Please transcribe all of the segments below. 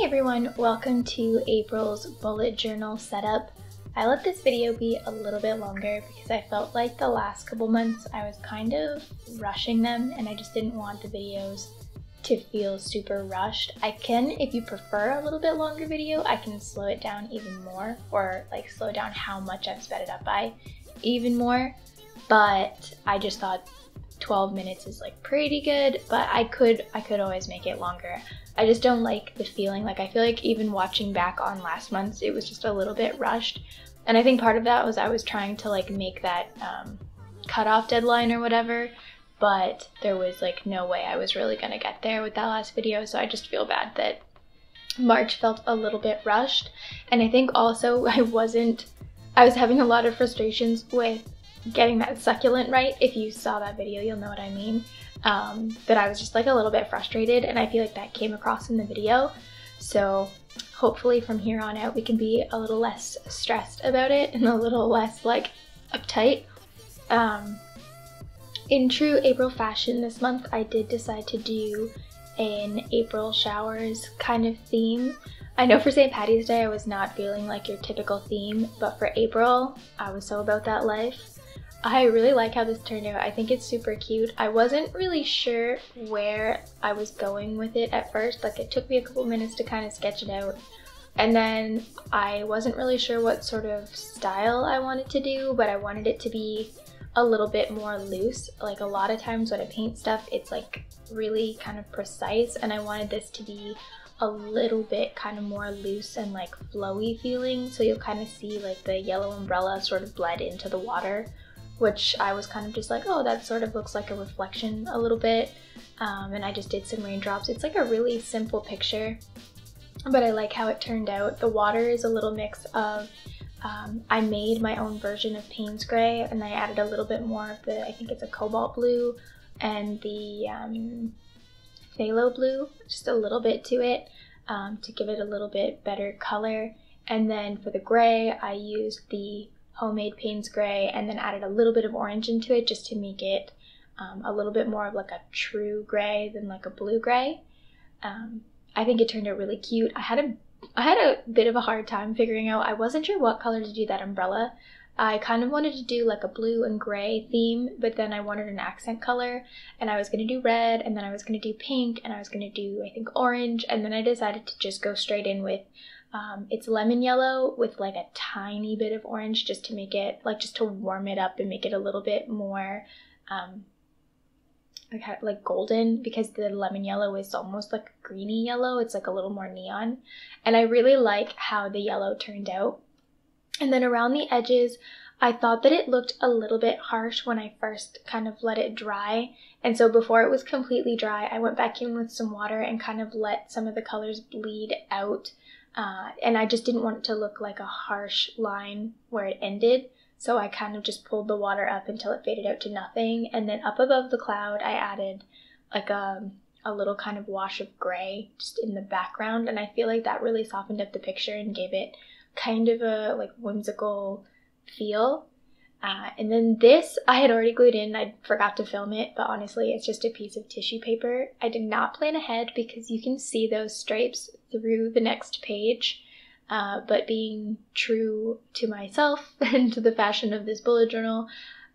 everyone, welcome to April's bullet journal setup. I let this video be a little bit longer because I felt like the last couple months I was kind of rushing them and I just didn't want the videos to feel super rushed. I can, if you prefer a little bit longer video, I can slow it down even more, or like slow down how much I've sped it up by even more, but I just thought 12 minutes is like pretty good, but I could always make it longer. I just don't like the feeling, like I feel like even watching back on last month's, it was just a little bit rushed. And I think part of that was I was trying to like make that cutoff deadline or whatever, but there was like no way I was really gonna get there with that last video, so I just feel bad that March felt a little bit rushed. And I think also I was having a lot of frustrations with getting that succulent right. If you saw that video, you'll know what I mean. That I was just like a little bit frustrated, and I feel like that came across in the video. So hopefully from here on out we can be a little less stressed about it and a little less like uptight. In true April fashion this month, I did decide to do an April showers kind of theme. I know for St. Patty's Day I was not feeling like your typical theme, but for April I was so about that life. I really like how this turned out. I think it's super cute. I wasn't really sure where I was going with it at first. Like it took me a couple minutes to kind of sketch it out. And then I wasn't really sure what sort of style I wanted to do, but I wanted it to be a little bit more loose. Like a lot of times when I paint stuff, it's like really kind of precise, and I wanted this to be a little bit kind of more loose and like flowy feeling. So you'll kind of see like the yellow umbrella sort of bled into the water, which I was kind of just like, oh, that sort of looks like a reflection a little bit. And I just did some raindrops. It's like a really simple picture, but I like how it turned out. The water is a little mix of, I made my own version of Payne's Gray, and I added a little bit more of the, I think it's a cobalt blue, and the phthalo blue, just a little bit to it, to give it a little bit better color. And then for the gray, I used the homemade Payne's Gray and then added a little bit of orange into it just to make it a little bit more of like a true gray than like a blue gray. I think it turned out really cute. I had a bit of a hard time figuring out, I wasn't sure what color to do that umbrella. I kind of wanted to do like a blue and gray theme, but then I wanted an accent color, and I was going to do red, and then I was going to do pink, and I was going to do, I think, orange, and then I decided to just go straight in with it's lemon yellow with like a tiny bit of orange, just to make it like, just to warm it up and make it a little bit more like golden, because the lemon yellow is almost like a greeny yellow. It's like a little more neon, and I really like how the yellow turned out. And then around the edges, I thought that it looked a little bit harsh when I first kind of let it dry. And so before it was completely dry, I went back in with some water and kind of let some of the colors bleed out. And I just didn't want it to look like a harsh line where it ended. So I kind of just pulled the water up until it faded out to nothing. And then up above the cloud, I added like a little kind of wash of gray just in the background. And I feel like that really softened up the picture and gave it kind of a like whimsical feel. And then this I had already glued in. I forgot to film it, but honestly it's just a piece of tissue paper. I did not plan ahead because you can see those stripes through the next page, but being true to myself and to the fashion of this bullet journal,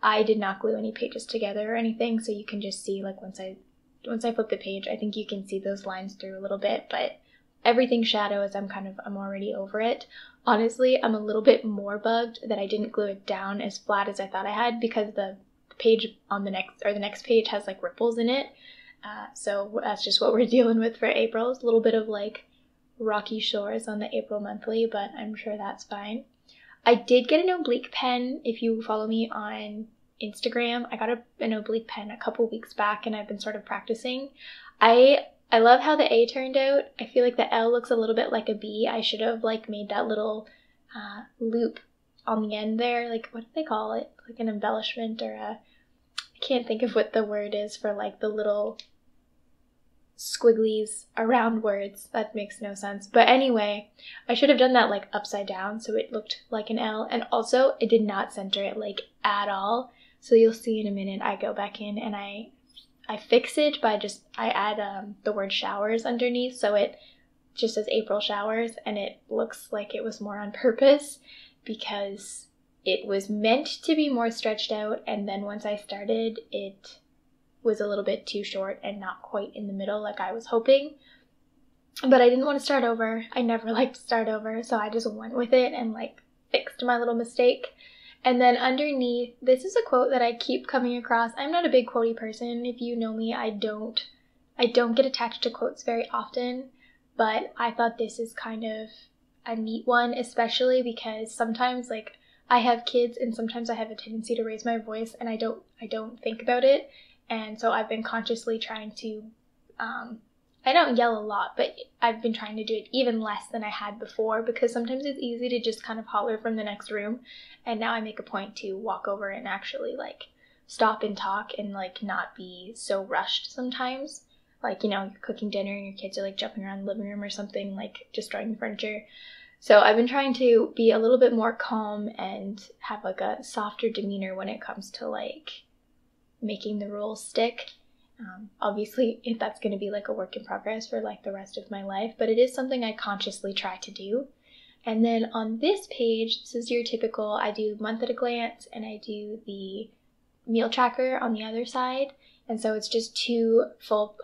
I did not glue any pages together or anything, so you can just see like once I flip the page, I think you can see those lines through a little bit, but everything shadows. I'm already over it. Honestly, I'm a little bit more bugged that I didn't glue it down as flat as I thought I had, because the page on the next page has like ripples in it. So that's just what we're dealing with for April. It's a little bit of like rocky shores on the April monthly, but I'm sure that's fine. I did get an oblique pen. If you follow me on Instagram, I got an oblique pen a couple weeks back, and I've been sort of practicing. I love how the A turned out. I feel like the L looks a little bit like a B. I should have like made that little loop on the end there. Like, what do they call it? Like an embellishment, or I can't think of what the word is for like the little squigglies around words. That makes no sense. But anyway, I should have done that like upside down so it looked like an L. And also it did not center it like at all. So you'll see in a minute I go back in and I fix it by I add the word showers underneath, so it just says April showers, and it looks like it was more on purpose because it was meant to be more stretched out, and then once I started, it was a little bit too short and not quite in the middle like I was hoping. But I didn't want to start over. I never like to start over, so I just went with it and like fixed my little mistake. And then underneath, this is a quote that I keep coming across. I'm not a big quotey person. If you know me, I don't get attached to quotes very often, but I thought this is kind of a neat one, especially because sometimes like I have kids and sometimes I have a tendency to raise my voice and I don't think about it. And so I've been consciously trying to, I don't yell a lot, but I've been trying to do it even less than I had before because sometimes it's easy to just kind of holler from the next room. And now I make a point to walk over and actually like stop and talk and like not be so rushed sometimes. Like, you know, you're cooking dinner and your kids are like jumping around the living room or something, like destroying the furniture. So I've been trying to be a little bit more calm and have like a softer demeanor when it comes to like making the rules stick. Obviously, if that's going to be like a work in progress for like the rest of my life, but it is something I consciously try to do. And then on this page, this is your typical, I do month at a glance and I do the meal tracker on the other side. And so it's just two full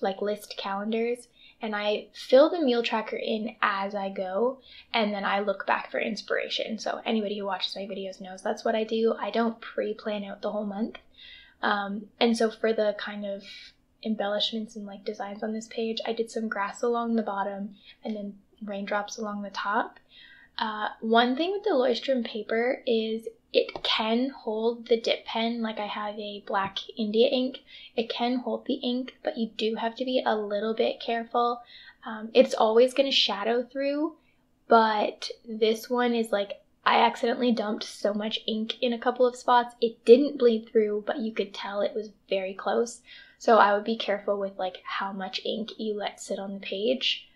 like list calendars. And I fill the meal tracker in as I go, and then I look back for inspiration. So anybody who watches my videos knows that's what I do. I don't pre-plan out the whole month. And so for the kind of embellishments and like designs on this page, I did some grass along the bottom and then raindrops along the top. One thing with the Leuchtturm paper is it can hold the dip pen. Like I have a black India ink. It can hold the ink, but you do have to be a little bit careful. It's always going to shadow through, but this one is like, I accidentally dumped so much ink in a couple of spots. It didn't bleed through, but you could tell it was very close. So I would be careful with like how much ink you let sit on the page.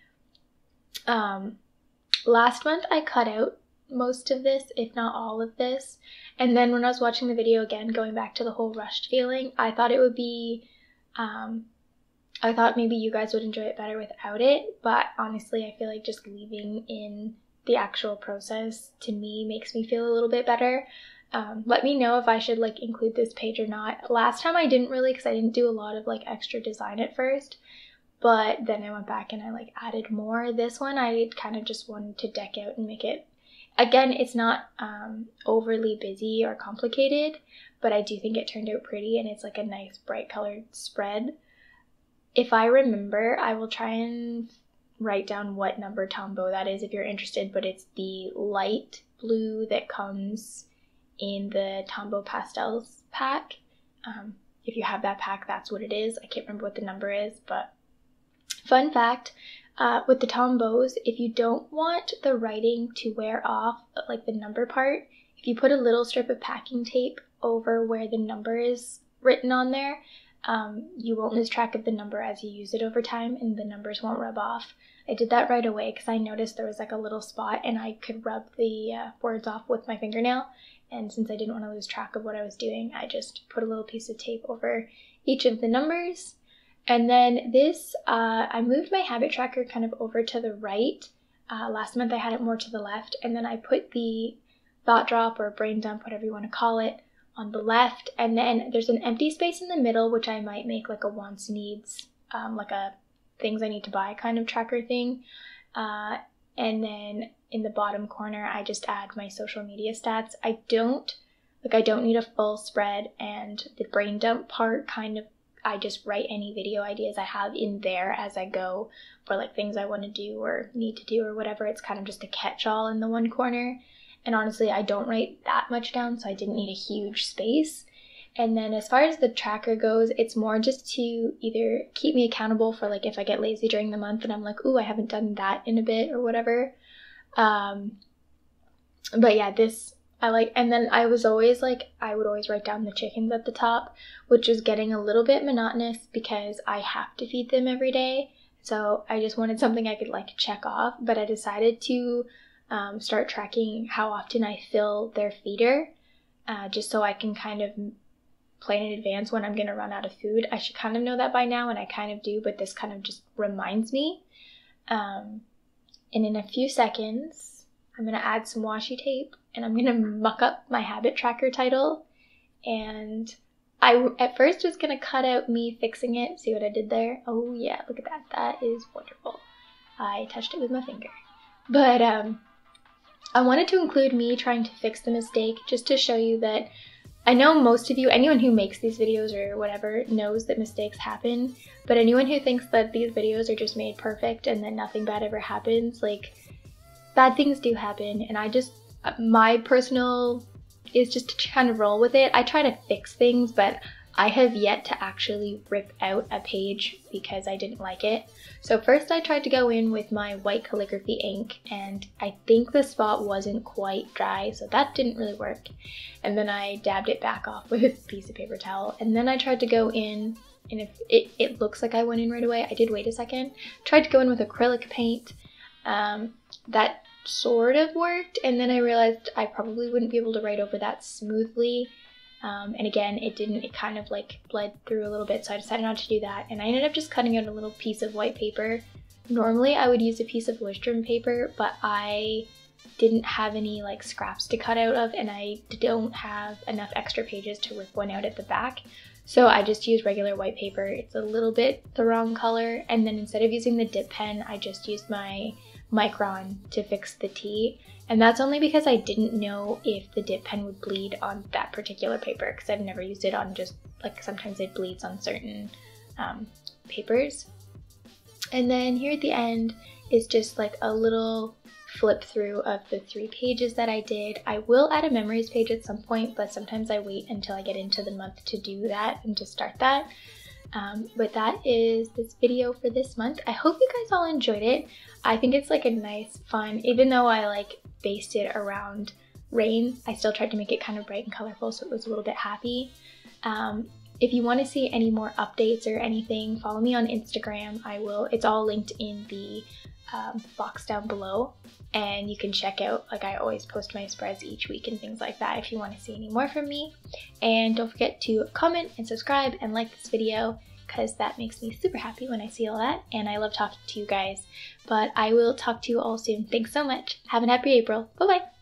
Last month I cut out most of this, if not all of this. And then when I was watching the video again, going back to the whole rushed feeling, I thought it would be, I thought maybe you guys would enjoy it better without it. But honestly, I feel like just leaving in the actual process to me makes me feel a little bit better. Let me know if I should like include this page or not. Last time I didn't really, because I didn't do a lot of like extra design at first, but then I went back and I like added more. This one I kind of just wanted to deck out and make it, again, it's not overly busy or complicated, but I do think it turned out pretty and it's like a nice bright colored spread. If I remember, I will try and write down what number Tombow that is if you're interested, but it's the light blue that comes in the Tombow Pastels pack. If you have that pack, that's what it is. I can't remember what the number is, but fun fact, with the Tombows, if you don't want the writing to wear off, like the number part, if you put a little strip of packing tape over where the number is written on there, you won't lose track of the number as you use it over time and the numbers won't rub off. I did that right away because I noticed there was like a little spot and I could rub the words off with my fingernail. And since I didn't want to lose track of what I was doing, I just put a little piece of tape over each of the numbers. And then this, I moved my habit tracker kind of over to the right. Last month I had it more to the left. And then I put the thought drop or brain dump, whatever you want to call it, on the left. And then there's an empty space in the middle, which I might make like a wants needs, like a things I need to buy kind of tracker thing. And then in the bottom corner, I just add my social media stats. I don't need a full spread, and the brain dump part kind of, I just write any video ideas I have in there as I go for like things I want to do or need to do or whatever. It's kind of just a catch-all in the one corner. And honestly, I don't write that much down, so I didn't need a huge space. And then as far as the tracker goes, it's more just to either keep me accountable for like if I get lazy during the month and I'm like, ooh, I haven't done that in a bit or whatever. But yeah, this I like. And then I was always like, I would always write down the chickens at the top, which was getting a little bit monotonous because I have to feed them every day. So I just wanted something I could like check off, but I decided to start tracking how often I fill their feeder, just so I can kind of plan in advance when I'm going to run out of food. I should kind of know that by now, and I kind of do, but this kind of just reminds me. And in a few seconds, I'm going to add some washi tape and I'm going to muck up my habit tracker title. And I at first was going to cut out me fixing it. See what I did there? Oh yeah, look at that. That is wonderful. I touched it with my finger. But I wanted to include me trying to fix the mistake just to show you that I know most of you, anyone who makes these videos or whatever, knows that mistakes happen, but anyone who thinks that these videos are just made perfect and that nothing bad ever happens, like, bad things do happen, and my personal is just to kind of roll with it. I try to fix things, but I have yet to actually rip out a page because I didn't like it. So first I tried to go in with my white calligraphy ink, and I think the spot wasn't quite dry, so that didn't really work. And then I dabbed it back off with a piece of paper towel, and then I tried to go in, and if it looks like I went in right away, I did wait a second. Tried to go in with acrylic paint. That sort of worked, and then I realized I probably wouldn't be able to write over that smoothly. And again, it didn't, it kind of like bled through a little bit, so I decided not to do that. And I ended up just cutting out a little piece of white paper. Normally I would use a piece of Leuchtturm paper, but I didn't have any like scraps to cut out of, and I don't have enough extra pages to rip one out at the back. So I just used regular white paper. It's a little bit the wrong color, and then instead of using the dip pen, I just used my Micron to fix the T. And that's only because I didn't know if the dip pen would bleed on that particular paper, because I've never used it on just, like, sometimes it bleeds on certain papers. And then here at the end is just like a little flip through of the 3 pages that I did. I will add a memories page at some point, but sometimes I wait until I get into the month to do that and to start that. But that is this video for this month. I hope you guys all enjoyed it. I think it's like a nice, fun, even though I like based it around rain, I still tried to make it kind of bright and colorful so it was a little bit happy. If you want to see any more updates or anything, follow me on Instagram. It's all linked in the box down below, and you can check out, like, I always post my spreads each week and things like that if you want to see any more from me. And don't forget to comment and subscribe and like this video, because that makes me super happy when I see all that, and I love talking to you guys. But I will talk to you all soon. Thanks so much. Have a happy April. Bye bye.